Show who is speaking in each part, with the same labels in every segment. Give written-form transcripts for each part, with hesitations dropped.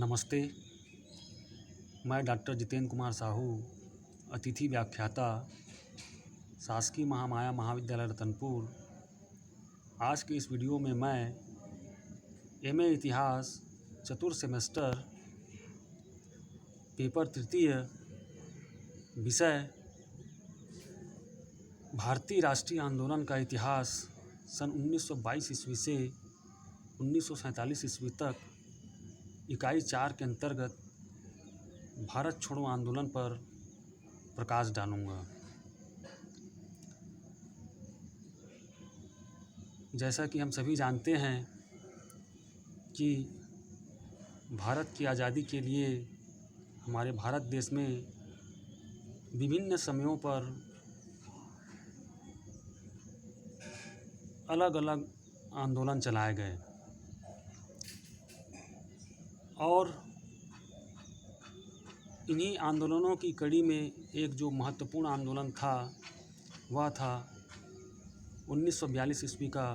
Speaker 1: नमस्ते। मैं डॉक्टर जितेंद्र कुमार साहू, अतिथि व्याख्याता, शासकीय महामाया महाविद्यालय रतनपुर। आज के इस वीडियो में मैं एमए इतिहास चतुर्थ सेमेस्टर पेपर तृतीय विषय भारतीय राष्ट्रीय आंदोलन का इतिहास सन 1922 ईस्वी से 1947 ईस्वी तक इकाई 4 के अंतर्गत भारत छोड़ो आंदोलन पर प्रकाश डालूंगा। जैसा कि हम सभी जानते हैं कि भारत की आज़ादी के लिए हमारे भारत देश में विभिन्न समयों पर अलग अलग आंदोलन चलाए गए और इन्हीं आंदोलनों की कड़ी में एक जो महत्वपूर्ण आंदोलन था वह था 1942 ईस्वी का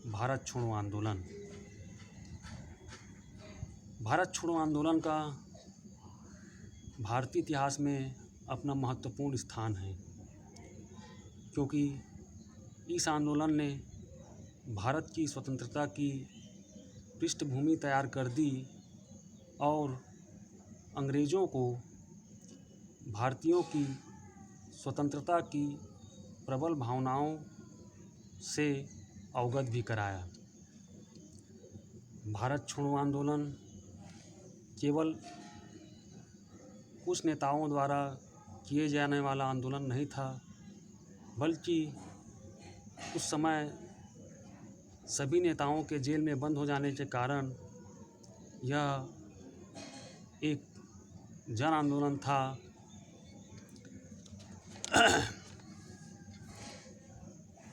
Speaker 1: भारत छोड़ो आंदोलन। भारत छोड़ो आंदोलन का भारतीय इतिहास में अपना महत्वपूर्ण स्थान है, क्योंकि इस आंदोलन ने भारत की स्वतंत्रता की पृष्ठभूमि तैयार कर दी और अंग्रेज़ों को भारतीयों की स्वतंत्रता की प्रबल भावनाओं से अवगत भी कराया। भारत छोड़ो आंदोलन केवल कुछ नेताओं द्वारा किए जाने वाला आंदोलन नहीं था, बल्कि उस समय सभी नेताओं के जेल में बंद हो जाने के कारण यह एक जन आंदोलन था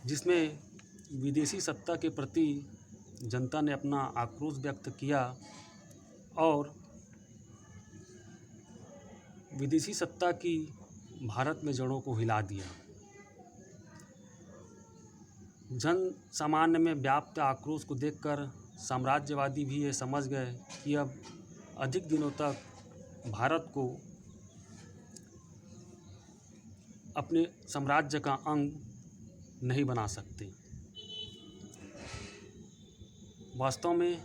Speaker 1: जिसमें विदेशी सत्ता के प्रति जनता ने अपना आक्रोश व्यक्त किया और विदेशी सत्ता की भारत में जड़ों को हिला दिया। जन सामान्य में व्याप्त आक्रोश को देखकर साम्राज्यवादी भी ये समझ गए कि अब अधिक दिनों तक भारत को अपने साम्राज्य का अंग नहीं बना सकते। वास्तव में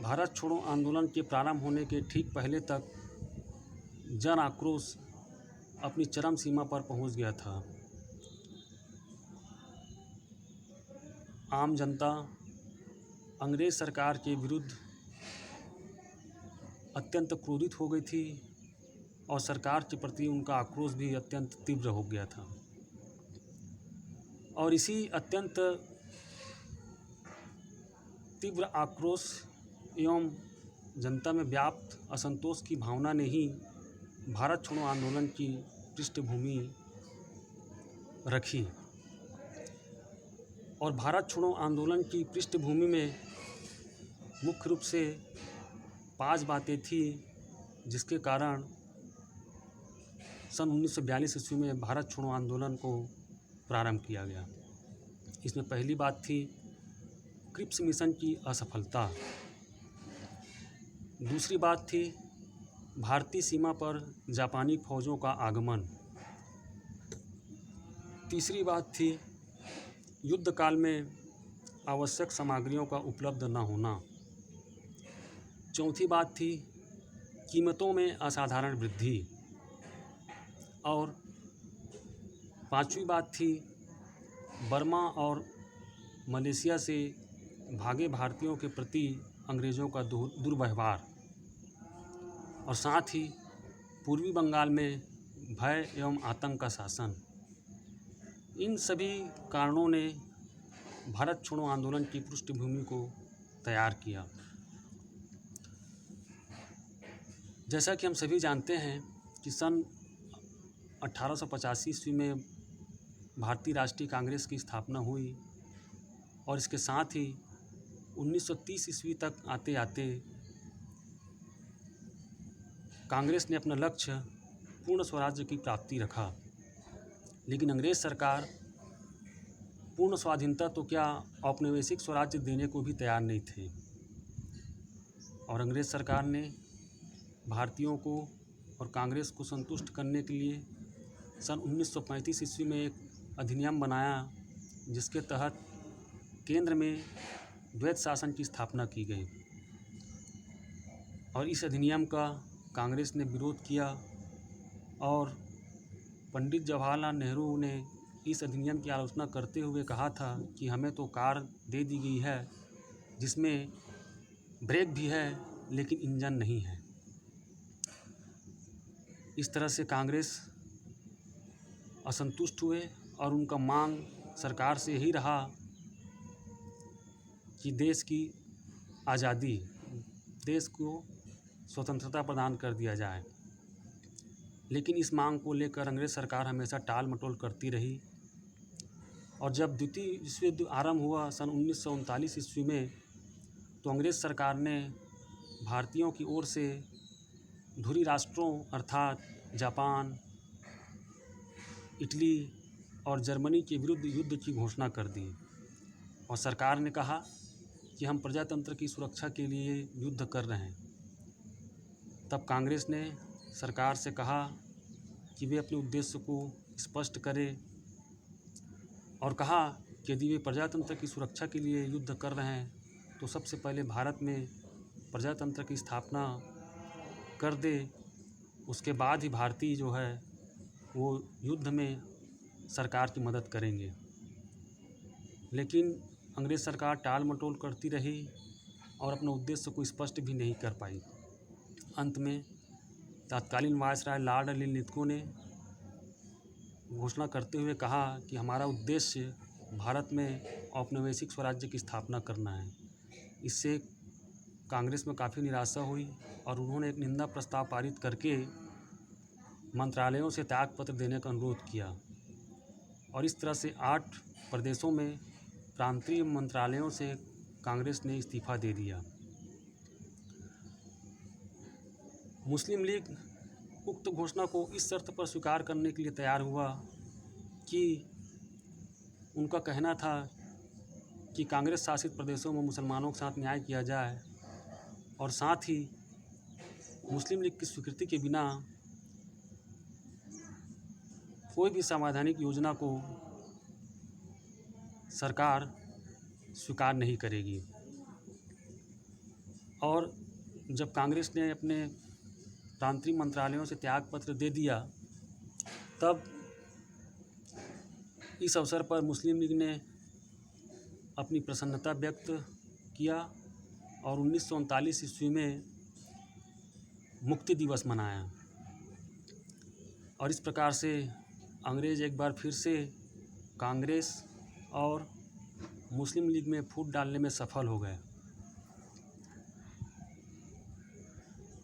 Speaker 1: भारत छोड़ो आंदोलन के प्रारंभ होने के ठीक पहले तक जन आक्रोश अपनी चरम सीमा पर पहुंच गया था। आम जनता अंग्रेज सरकार के विरुद्ध अत्यंत क्रोधित हो गई थी और सरकार के प्रति उनका आक्रोश भी अत्यंत तीव्र हो गया था। और इसी अत्यंत तीव्र आक्रोश एवं जनता में व्याप्त असंतोष की भावना ने ही भारत छोड़ो आंदोलन की पृष्ठभूमि रखी। और भारत छोड़ो आंदोलन की पृष्ठभूमि में मुख्य रूप से 5 बातें थी जिसके कारण सन 1942 ईस्वी में भारत छोड़ो आंदोलन को प्रारंभ किया गया। इसमें पहली बात थी क्रिप्स मिशन की असफलता। दूसरी बात थी भारतीय सीमा पर जापानी फौजों का आगमन। तीसरी बात थी युद्ध काल में आवश्यक सामग्रियों का उपलब्ध न होना। चौथी बात थी कीमतों में असाधारण वृद्धि। और 5वीं बात थी बर्मा और मलेशिया से भागे भारतीयों के प्रति अंग्रेज़ों का दुर्व्यवहार। और साथ ही पूर्वी बंगाल में भय एवं आतंक का शासन। इन सभी कारणों ने भारत छोड़ो आंदोलन की पृष्ठभूमि को तैयार किया। जैसा कि हम सभी जानते हैं कि सन 1885 ईस्वी में भारतीय राष्ट्रीय कांग्रेस की स्थापना हुई और इसके साथ ही 1930 ईस्वी तक आते आते कांग्रेस ने अपना लक्ष्य पूर्ण स्वराज्य की प्राप्ति रखा। लेकिन अंग्रेज़ सरकार पूर्ण स्वाधीनता तो क्या, औपनिवेशिक स्वराज्य देने को भी तैयार नहीं थे। और अंग्रेज़ सरकार ने भारतीयों को और कांग्रेस को संतुष्ट करने के लिए सन 1935 ईस्वी में एक अधिनियम बनाया, जिसके तहत केंद्र में द्वैत शासन की स्थापना की गई। और इस अधिनियम का कांग्रेस ने विरोध किया और पंडित जवाहरलाल नेहरू ने इस अधिनियम की आलोचना करते हुए कहा था कि हमें तो कार दे दी गई है जिसमें ब्रेक भी है लेकिन इंजन नहीं है। इस तरह से कांग्रेस असंतुष्ट हुए और उनका मांग सरकार से यही रहा कि देश की आज़ादी, देश को स्वतंत्रता प्रदान कर दिया जाए। लेकिन इस मांग को लेकर अंग्रेज़ सरकार हमेशा टाल मटोल करती रही। और जब द्वितीय विश्व युद्ध आरंभ हुआ सन 1939 ईस्वी में, तो अंग्रेज़ सरकार ने भारतीयों की ओर से धुरी राष्ट्रों अर्थात जापान, इटली और जर्मनी के विरुद्ध युद्ध की घोषणा कर दी। और सरकार ने कहा कि हम प्रजातंत्र की सुरक्षा के लिए युद्ध कर रहे हैं। तब कांग्रेस ने सरकार से कहा कि वे अपने उद्देश्य को स्पष्ट करें और कहा कि यदि वे प्रजातंत्र की सुरक्षा के लिए युद्ध कर रहे हैं तो सबसे पहले भारत में प्रजातंत्र की स्थापना कर दे, उसके बाद ही भारतीय जो है वो युद्ध में सरकार की मदद करेंगे। लेकिन अंग्रेज़ सरकार टाल मटोल करती रही और अपने उद्देश्य को स्पष्ट भी नहीं कर पाई। अंत में तत्कालीन वायसराय लॉर्ड लिनलिथगो ने घोषणा करते हुए कहा कि हमारा उद्देश्य भारत में औपनिवेशिक स्वराज्य की स्थापना करना है। इससे कांग्रेस में काफ़ी निराशा हुई और उन्होंने एक निंदा प्रस्ताव पारित करके मंत्रालयों से त्यागपत्र देने का अनुरोध किया। और इस तरह से 8 प्रदेशों में प्रांतीय मंत्रालयों से कांग्रेस ने इस्तीफा दे दिया। मुस्लिम लीग उक्त घोषणा को इस शर्त पर स्वीकार करने के लिए तैयार हुआ कि उनका कहना था कि कांग्रेस शासित प्रदेशों में मुसलमानों के साथ न्याय किया जाए और साथ ही मुस्लिम लीग की स्वीकृति के बिना कोई भी संवैधानिक योजना को सरकार स्वीकार नहीं करेगी। और जब कांग्रेस ने अपने प्रांतीय मंत्रालयों से त्यागपत्र दे दिया, तब इस अवसर पर मुस्लिम लीग ने अपनी प्रसन्नता व्यक्त किया और 1939 ईस्वी में मुक्ति दिवस मनाया। और इस प्रकार से अंग्रेज़ एक बार फिर से कांग्रेस और मुस्लिम लीग में फूट डालने में सफल हो गए।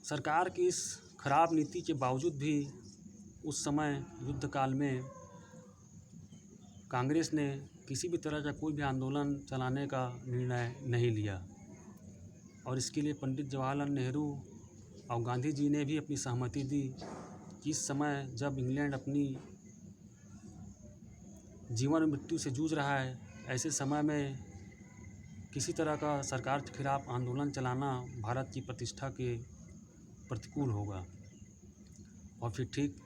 Speaker 1: सरकार की इस खराब नीति के बावजूद भी उस समय युद्ध काल में कांग्रेस ने किसी भी तरह का कोई भी आंदोलन चलाने का निर्णय नहीं लिया। और इसके लिए पंडित जवाहरलाल नेहरू और गांधी जी ने भी अपनी सहमति दी कि इस समय जब इंग्लैंड अपनी जीवन मृत्यु से जूझ रहा है, ऐसे समय में किसी तरह का सरकार के खिलाफ आंदोलन चलाना भारत की प्रतिष्ठा के प्रतिकूल होगा। और फिर ठीक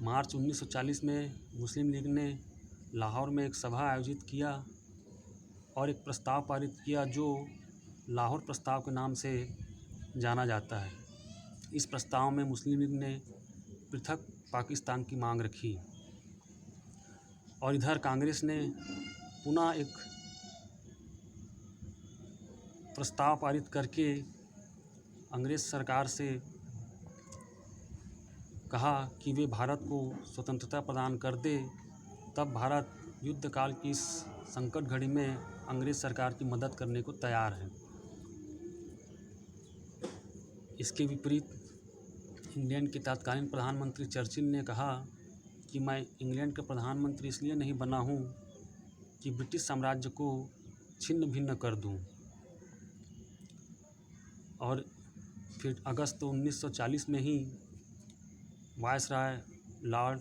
Speaker 1: मार्च 1940 में मुस्लिम लीग ने लाहौर में एक सभा आयोजित किया और एक प्रस्ताव पारित किया जो लाहौर प्रस्ताव के नाम से जाना जाता है। इस प्रस्ताव में मुस्लिम लीग ने पृथक पाकिस्तान की मांग रखी और इधर कांग्रेस ने पुनः एक प्रस्ताव पारित करके अंग्रेज़ सरकार से कहा कि वे भारत को स्वतंत्रता प्रदान कर दे। तब भारत युद्ध काल की इस संकट घड़ी में अंग्रेज़ सरकार की मदद करने को तैयार है। इसके विपरीत इंग्लैंड के तत्कालीन प्रधानमंत्री चर्चिल ने कहा कि मैं इंग्लैंड का प्रधानमंत्री इसलिए नहीं बना हूँ कि ब्रिटिश साम्राज्य को छिन्न भिन्न कर दूँ। और फिर अगस्त 1940 में ही वायसराय लॉर्ड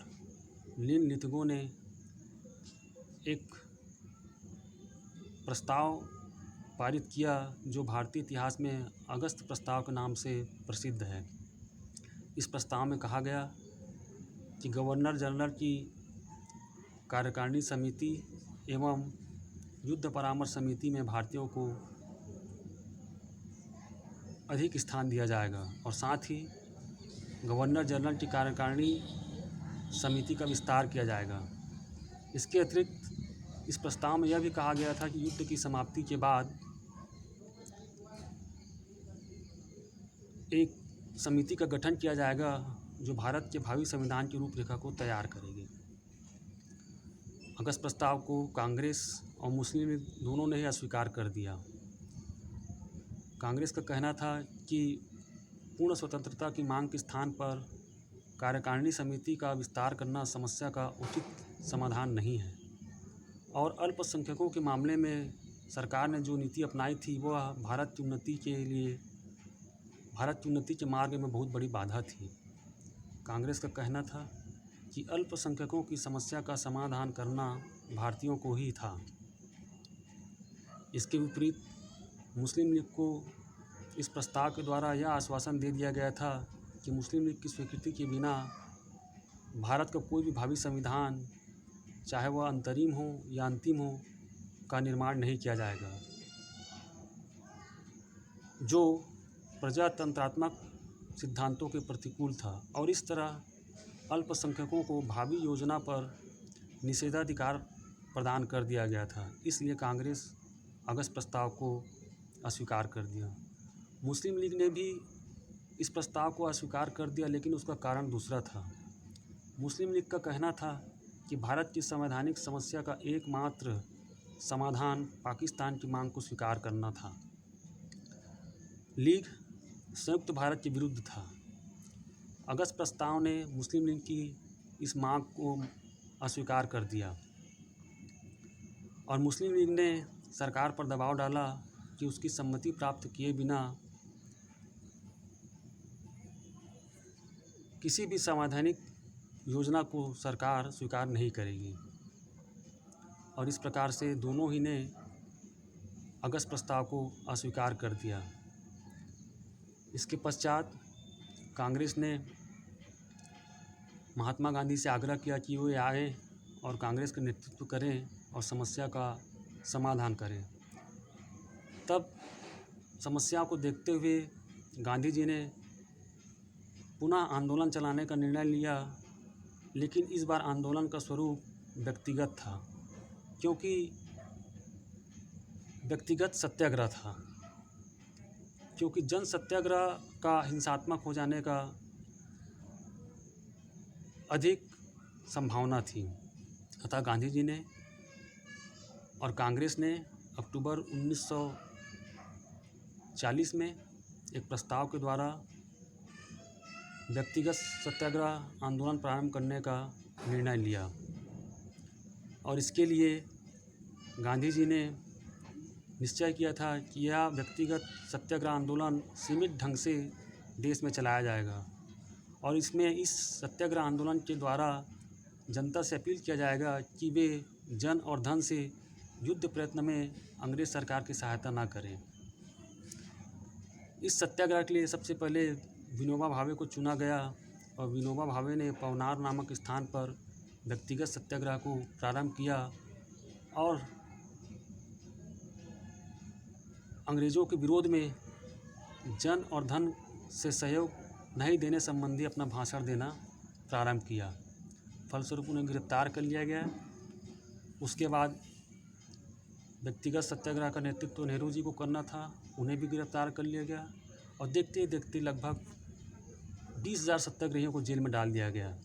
Speaker 1: लिनलिथगो ने एक प्रस्ताव पारित किया जो भारतीय इतिहास में अगस्त प्रस्ताव के नाम से प्रसिद्ध है। इस प्रस्ताव में कहा गया कि गवर्नर जनरल की कार्यकारिणी समिति एवं युद्ध परामर्श समिति में भारतीयों को अधिक स्थान दिया जाएगा और साथ ही गवर्नर जनरल की कार्यकारिणी समिति का विस्तार किया जाएगा। इसके अतिरिक्त इस प्रस्ताव में यह भी कहा गया था कि युद्ध की समाप्ति के बाद एक समिति का गठन किया जाएगा जो भारत के भावी संविधान की रूपरेखा को तैयार करेगी। अगस्त प्रस्ताव को कांग्रेस और मुस्लिम लीग दोनों ने ही अस्वीकार कर दिया। कांग्रेस का कहना था कि पूर्ण स्वतंत्रता की मांग के स्थान पर कार्यकारिणी समिति का विस्तार करना समस्या का उचित समाधान नहीं है और अल्पसंख्यकों के मामले में सरकार ने जो नीति अपनाई थी वह भारत की उन्नति के मार्ग में बहुत बड़ी बाधा थी। कांग्रेस का कहना था कि अल्पसंख्यकों की समस्या का समाधान करना भारतीयों को ही था। इसके विपरीत मुस्लिम लीग को इस प्रस्ताव के द्वारा यह आश्वासन दे दिया गया था कि मुस्लिम लीग की स्वीकृति के बिना भारत का कोई भी भावी संविधान, चाहे वह अंतरिम हो या अंतिम हो, का निर्माण नहीं किया जाएगा, जो प्रजातंत्रात्मक सिद्धांतों के प्रतिकूल था। और इस तरह अल्पसंख्यकों को भावी योजना पर निषेधाधिकार प्रदान कर दिया गया था। इसलिए कांग्रेस अगस्त प्रस्ताव को अस्वीकार कर दिया। मुस्लिम लीग ने भी इस प्रस्ताव को अस्वीकार कर दिया, लेकिन उसका कारण दूसरा था। मुस्लिम लीग का कहना था कि भारत की संवैधानिक समस्या का एकमात्र समाधान पाकिस्तान की मांग को स्वीकार करना था। लीग संयुक्त भारत के विरुद्ध था। अगस्त प्रस्ताव ने मुस्लिम लीग की इस मांग को अस्वीकार कर दिया और मुस्लिम लीग ने सरकार पर दबाव डाला कि उसकी सम्मति प्राप्त किए बिना किसी भी संवैधानिक योजना को सरकार स्वीकार नहीं करेगी। और इस प्रकार से दोनों ही ने अगस्त प्रस्ताव को अस्वीकार कर दिया। इसके पश्चात कांग्रेस ने महात्मा गांधी से आग्रह किया कि वे आए और कांग्रेस का नेतृत्व करें और समस्या का समाधान करें। तब समस्या को देखते हुए गांधी जी ने पुनः आंदोलन चलाने का निर्णय लिया, लेकिन इस बार आंदोलन का स्वरूप व्यक्तिगत था, क्योंकि व्यक्तिगत सत्याग्रह था, क्योंकि जन सत्याग्रह का हिंसात्मक हो जाने का अधिक संभावना थी। अतः गांधी जी ने और कांग्रेस ने अक्टूबर 1940 में एक प्रस्ताव के द्वारा व्यक्तिगत सत्याग्रह आंदोलन प्रारंभ करने का निर्णय लिया और इसके लिए गांधी जी ने निश्चय किया था कि यह व्यक्तिगत सत्याग्रह आंदोलन सीमित ढंग से देश में चलाया जाएगा और इसमें इस सत्याग्रह आंदोलन के द्वारा जनता से अपील किया जाएगा कि वे जन और धन से युद्ध प्रयत्न में अंग्रेज सरकार की सहायता न करें। इस सत्याग्रह के लिए सबसे पहले विनोबा भावे को चुना गया और विनोबा भावे ने पवनार नामक स्थान पर व्यक्तिगत सत्याग्रह को प्रारंभ किया और अंग्रेज़ों के विरोध में जन और धन से सहयोग नहीं देने संबंधी अपना भाषण देना प्रारंभ किया। फलस्वरूप उन्हें गिरफ्तार कर लिया गया। उसके बाद व्यक्तिगत सत्याग्रह का नेतृत्व नेहरू जी को करना था, उन्हें भी गिरफ्तार कर लिया गया और देखते ही देखते लगभग 20,000 सत्याग्रहियों को जेल में डाल दिया गया।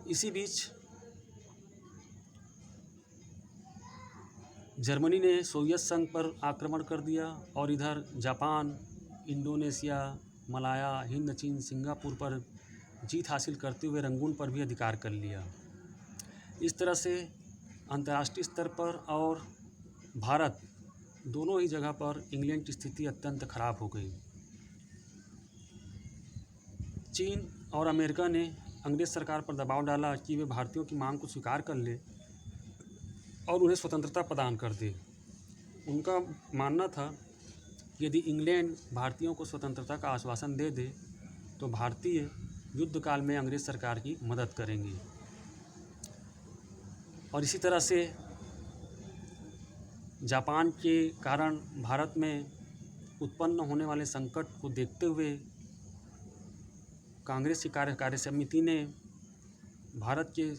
Speaker 1: इसी बीच जर्मनी ने सोवियत संघ पर आक्रमण कर दिया और इधर जापान, इंडोनेशिया, मलाया, हिंद, चीन, सिंगापुर पर जीत हासिल करते हुए रंगून पर भी अधिकार कर लिया। इस तरह से अंतर्राष्ट्रीय स्तर पर और भारत दोनों ही जगह पर इंग्लैंड की स्थिति अत्यंत खराब हो गई। चीन और अमेरिका ने अंग्रेज़ सरकार पर दबाव डाला कि वे भारतीयों की मांग को स्वीकार कर ले, और उन्हें स्वतंत्रता प्रदान कर दे। उनका मानना था यदि इंग्लैंड भारतीयों को स्वतंत्रता का आश्वासन दे दे तो भारतीय युद्ध काल में अंग्रेज़ सरकार की मदद करेंगे। और इसी तरह से जापान के कारण भारत में उत्पन्न होने वाले संकट को देखते हुए कांग्रेस की कार्य समिति ने भारत के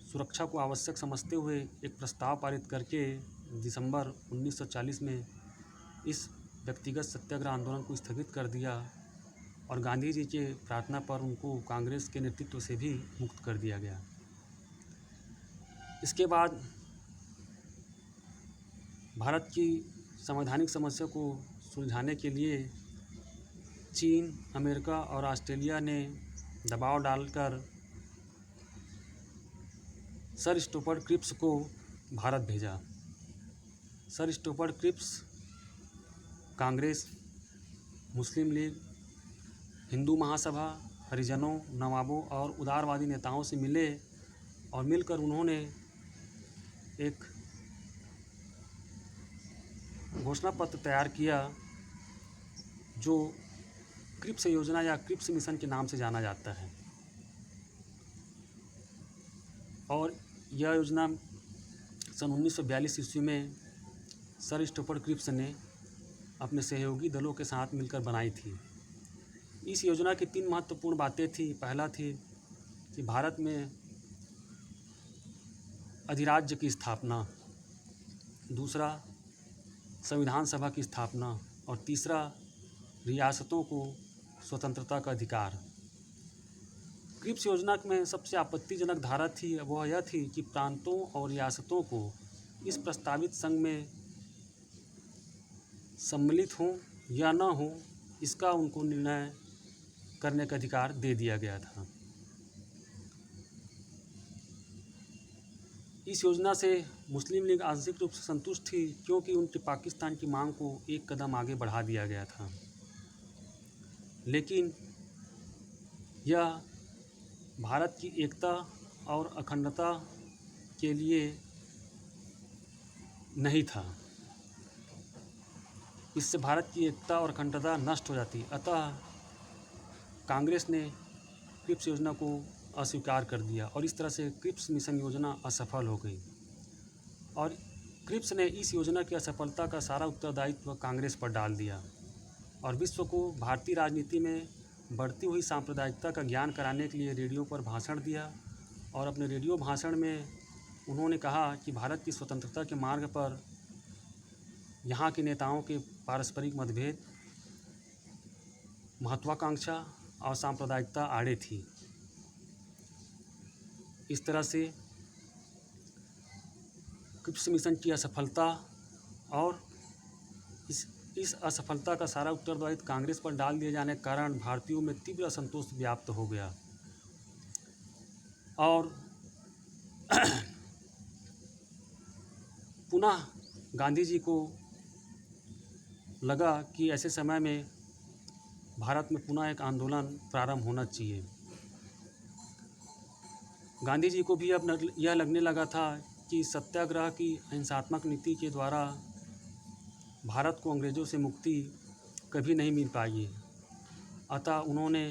Speaker 1: सुरक्षा को आवश्यक समझते हुए एक प्रस्ताव पारित करके दिसंबर 1940 में इस व्यक्तिगत सत्याग्रह आंदोलन को स्थगित कर दिया और गांधी जी के प्रार्थना पर उनको कांग्रेस के नेतृत्व से भी मुक्त कर दिया गया। इसके बाद भारत की संवैधानिक समस्या को सुलझाने के लिए चीन, अमेरिका और ऑस्ट्रेलिया ने दबाव डालकर सर स्टुअर्ट क्रिप्स को भारत भेजा। सर स्टुअर्ट क्रिप्स कांग्रेस, मुस्लिम लीग, हिंदू महासभा, हरिजनों, नवाबों और उदारवादी नेताओं से मिले और मिलकर उन्होंने एक घोषणा पत्र तैयार किया जो क्रिप्स योजना या क्रिप्स मिशन के नाम से जाना जाता है। और यह योजना सन 1942 ईस्वी में सर स्टुअर्ट क्रिप्स ने अपने सहयोगी दलों के साथ मिलकर बनाई थी। इस योजना की 3 महत्वपूर्ण बातें थी। पहला थी कि भारत में अधिराज्य की स्थापना, दूसरा संविधान सभा की स्थापना और तीसरा रियासतों को स्वतंत्रता का अधिकार। क्रिप्स योजना में सबसे आपत्तिजनक धारा थी वह यह थी कि प्रांतों और रियासतों को इस प्रस्तावित संघ में सम्मिलित हों या न हो इसका उनको निर्णय करने का अधिकार दे दिया गया था। इस योजना से मुस्लिम लीग आंशिक रूप से संतुष्ट थी क्योंकि उनकी पाकिस्तान की मांग को एक कदम आगे बढ़ा दिया गया था, लेकिन यह भारत की एकता और अखंडता के लिए नहीं था। इससे भारत की एकता और अखंडता नष्ट हो जाती। अतः कांग्रेस ने क्रिप्स योजना को अस्वीकार कर दिया और इस तरह से क्रिप्स मिशन योजना असफल हो गई। और क्रिप्स ने इस योजना की असफलता का सारा उत्तरदायित्व कांग्रेस पर डाल दिया और विश्व को भारतीय राजनीति में बढ़ती हुई सांप्रदायिकता का ज्ञान कराने के लिए रेडियो पर भाषण दिया। और अपने रेडियो भाषण में उन्होंने कहा कि भारत की स्वतंत्रता के मार्ग पर यहाँ के नेताओं के पारस्परिक मतभेद, महत्वाकांक्षा और सांप्रदायिकता आड़े थी। इस तरह से क्रिप्स मिशन की असफलता और इस असफलता का सारा उत्तरदायित्व कांग्रेस पर डाल दिए जाने के कारण भारतीयों में तीव्र असंतोष व्याप्त हो गया और पुनः गांधी जी को लगा कि ऐसे समय में भारत में पुनः एक आंदोलन प्रारंभ होना चाहिए। गांधी जी को भी अब यह लगने लगा था कि सत्याग्रह की अहिंसात्मक नीति के द्वारा भारत को अंग्रेज़ों से मुक्ति कभी नहीं मिल पाएगी। अतः उन्होंने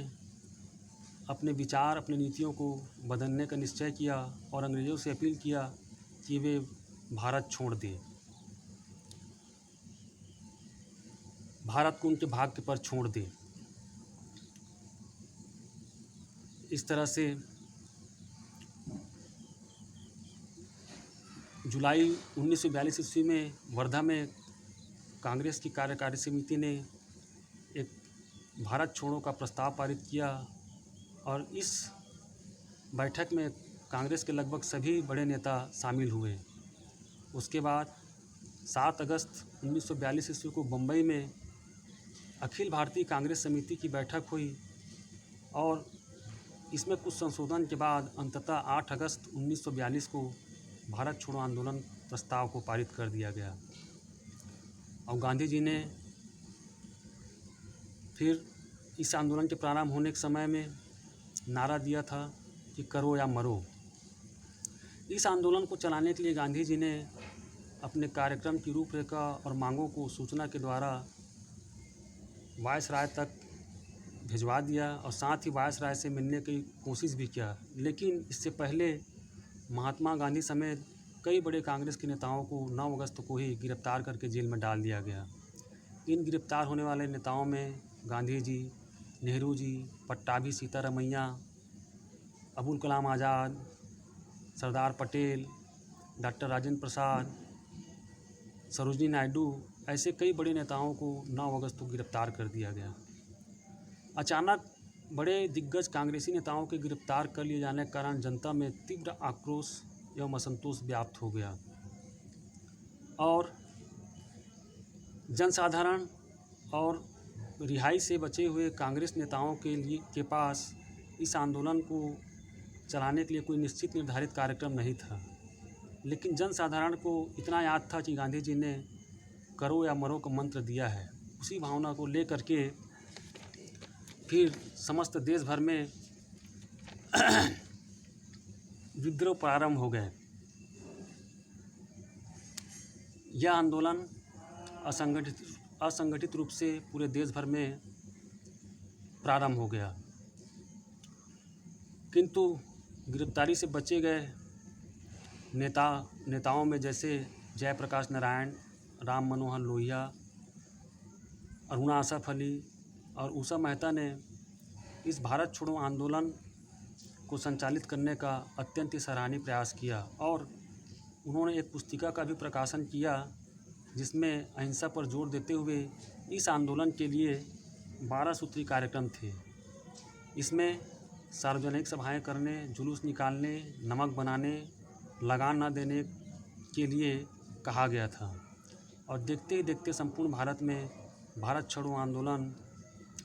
Speaker 1: अपने विचार, अपनी नीतियों को बदलने का निश्चय किया और अंग्रेज़ों से अपील किया कि वे भारत छोड़ दें, भारत को उनके भाग्य पर छोड़ दें। इस तरह से जुलाई 1942 ईस्वी में वर्धा में कांग्रेस की कार्यकारी समिति ने एक भारत छोड़ो का प्रस्ताव पारित किया और इस बैठक में कांग्रेस के लगभग सभी बड़े नेता शामिल हुए। उसके बाद 7 अगस्त 1942 ईस्वी को मुंबई में अखिल भारतीय कांग्रेस समिति की बैठक हुई और इसमें कुछ संशोधन के बाद अंततः 8 अगस्त 1942 को भारत छोड़ो आंदोलन प्रस्ताव को पारित कर दिया गया। और गांधी जी ने फिर इस आंदोलन के प्रारंभ होने के समय में नारा दिया था कि करो या मरो। इस आंदोलन को चलाने के लिए गांधी जी ने अपने कार्यक्रम की रूपरेखा और मांगों को सूचना के द्वारा वायसराय तक भिजवा दिया और साथ ही वायसराय से मिलने की कोशिश भी किया। लेकिन इससे पहले महात्मा गांधी समेत कई बड़े कांग्रेस के नेताओं को 9 अगस्त को ही गिरफ्तार करके जेल में डाल दिया गया। इन गिरफ्तार होने वाले नेताओं में गांधी जी, नेहरू जी, पट्टाभी सीतारमैया, अबुल कलाम आज़ाद, सरदार पटेल, डॉक्टर राजेंद्र प्रसाद, सरोजिनी नायडू, ऐसे कई बड़े नेताओं को 9 अगस्त को गिरफ्तार कर दिया गया। अचानक बड़े दिग्गज कांग्रेसी नेताओं के गिरफ्तार कर लिए जाने के कारण जनता में तीव्र आक्रोश एवं असंतोष व्याप्त हो गया और जनसाधारण और रिहाई से बचे हुए कांग्रेस नेताओं के पास इस आंदोलन को चलाने के लिए कोई निश्चित निर्धारित कार्यक्रम नहीं था। लेकिन जनसाधारण को इतना याद था कि गांधी जी ने करो या मरो का मंत्र दिया है। उसी भावना को लेकर के फिर समस्त देश भर में विद्रोह प्रारंभ हो गए। यह आंदोलन असंगठित रूप से पूरे देश भर में प्रारंभ हो गया, किंतु गिरफ्तारी से बचे गए नेताओं में जैसे जयप्रकाश नारायण, राम मनोहर लोहिया, अरुणा असफ अली और उषा मेहता ने इस भारत छोड़ो आंदोलन को संचालित करने का अत्यंत ही सराहनीय प्रयास किया और उन्होंने एक पुस्तिका का भी प्रकाशन किया जिसमें अहिंसा पर जोर देते हुए इस आंदोलन के लिए 12 सूत्री कार्यक्रम थे। इसमें सार्वजनिक सभाएं करने, जुलूस निकालने, नमक बनाने, लगान न देने के लिए कहा गया था और देखते ही देखते संपूर्ण भारत में भारत छोड़ो आंदोलन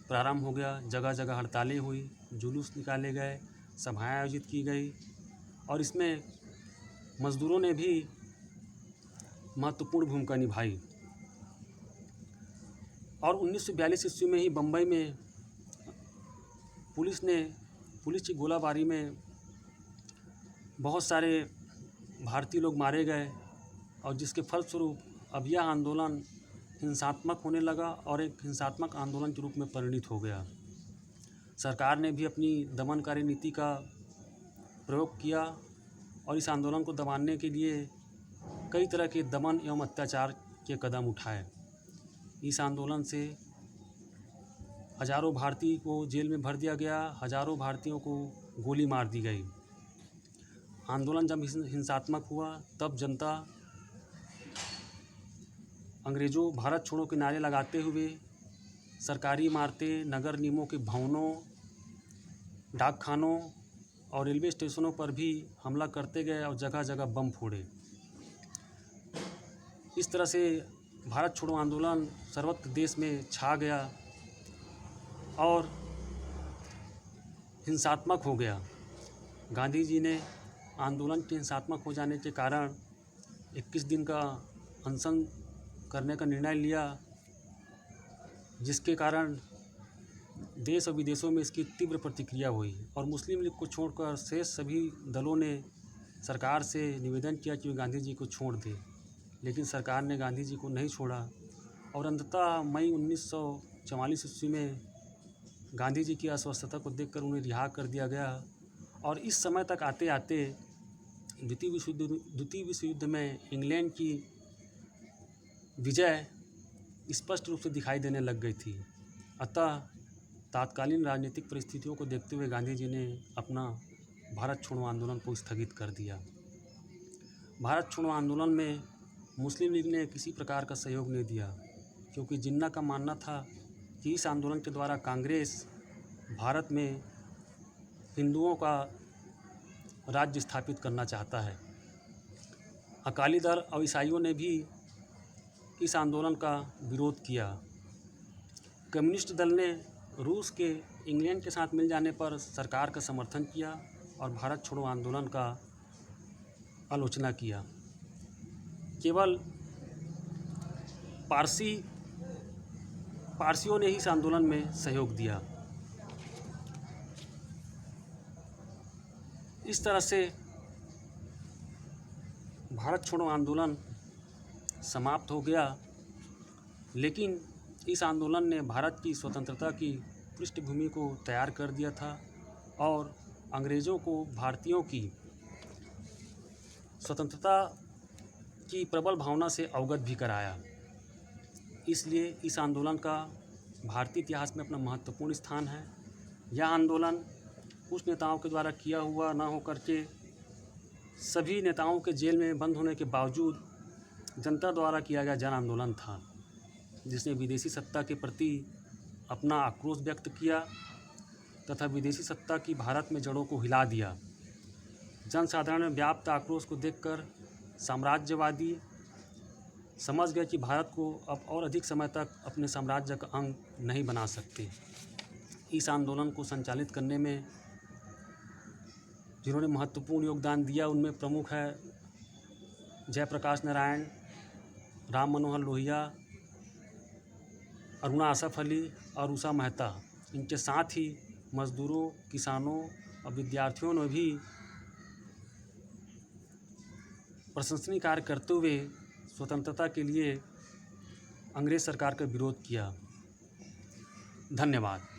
Speaker 1: प्रारंभ हो गया। जगह जगह हड़तालें हुई, जुलूस निकाले गए, सभाएं आयोजित की गई और इसमें मज़दूरों ने भी महत्वपूर्ण भूमिका निभाई। और 1942 ईस्वी में ही बम्बई में पुलिस की गोलाबारी में बहुत सारे भारतीय लोग मारे गए और जिसके फलस्वरूप अब यह आंदोलन हिंसात्मक होने लगा और एक हिंसात्मक आंदोलन के रूप में परिणित हो गया। सरकार ने भी अपनी दमनकारी नीति का प्रयोग किया और इस आंदोलन को दबाने के लिए कई तरह के दमन एवं अत्याचार के कदम उठाए। इस आंदोलन से हजारों भारतीय को जेल में भर दिया गया, हजारों भारतीयों को गोली मार दी गई। आंदोलन जब हिंसात्मक हुआ तब जनता अंग्रेज़ों भारत छोड़ो के नारे लगाते हुए सरकारी इमारतें, नगर निगमों के भवनों, डाकखानों और रेलवे स्टेशनों पर भी हमला करते गए और जगह जगह बम फोड़े। इस तरह से भारत छोड़ो आंदोलन सर्वत्र देश में छा गया और हिंसात्मक हो गया। गांधी जी ने आंदोलन के हिंसात्मक हो जाने के कारण 21 दिन का अनशन करने का निर्णय लिया, जिसके कारण देश और विदेशों में इसकी तीव्र प्रतिक्रिया हुई और मुस्लिम लीग को छोड़कर शेष सभी दलों ने सरकार से निवेदन किया कि वे गांधी जी को छोड़ दें, लेकिन सरकार ने गांधी जी को नहीं छोड़ा और अंततः मई 1944 ईस्वी में गांधी जी की अस्वस्थता को देखकर उन्हें रिहा कर दिया गया। और इस समय तक आते आते द्वितीय विश्व युद्ध में इंग्लैंड की विजय स्पष्ट रूप से दिखाई देने लग गई थी। अतः तात्कालीन राजनीतिक परिस्थितियों को देखते हुए गांधी जी ने अपना भारत छोड़ो आंदोलन को स्थगित कर दिया। भारत छोड़ो आंदोलन में मुस्लिम लीग ने किसी प्रकार का सहयोग नहीं दिया, क्योंकि जिन्ना का मानना था कि इस आंदोलन के द्वारा कांग्रेस भारत में हिंदुओं का राज्य स्थापित करना चाहता है। अकाली दल और ईसाइयों ने भी इस आंदोलन का विरोध किया। कम्युनिस्ट दल ने रूस के इंग्लैंड के साथ मिल जाने पर सरकार का समर्थन किया और भारत छोड़ो आंदोलन का आलोचना किया। केवल पारसियों ने ही इस आंदोलन में सहयोग दिया। इस तरह से भारत छोड़ो आंदोलन समाप्त हो गया, लेकिन इस आंदोलन ने भारत की स्वतंत्रता की पृष्ठभूमि को तैयार कर दिया था और अंग्रेज़ों को भारतीयों की स्वतंत्रता की प्रबल भावना से अवगत भी कराया। इसलिए इस आंदोलन का भारतीय इतिहास में अपना महत्वपूर्ण स्थान है। यह आंदोलन कुछ नेताओं के द्वारा किया हुआ ना होकर के सभी नेताओं के जेल में बंद होने के बावजूद जनता द्वारा किया गया जन आंदोलन था, जिसने विदेशी सत्ता के प्रति अपना आक्रोश व्यक्त किया तथा विदेशी सत्ता की भारत में जड़ों को हिला दिया। जनसाधारण में व्याप्त आक्रोश को देखकर साम्राज्यवादी समझ गए कि भारत को अब और अधिक समय तक अपने साम्राज्य का अंग नहीं बना सकते। इस आंदोलन को संचालित करने में जिन्होंने महत्वपूर्ण योगदान दिया उनमें प्रमुख है जयप्रकाश नारायण, राम मनोहर लोहिया, अरुणा असफ अली और उषा मेहता। इनके साथ ही मज़दूरों, किसानों और विद्यार्थियों ने भी प्रशंसनीय कार्य करते हुए स्वतंत्रता के लिए अंग्रेज़ सरकार का विरोध किया। धन्यवाद।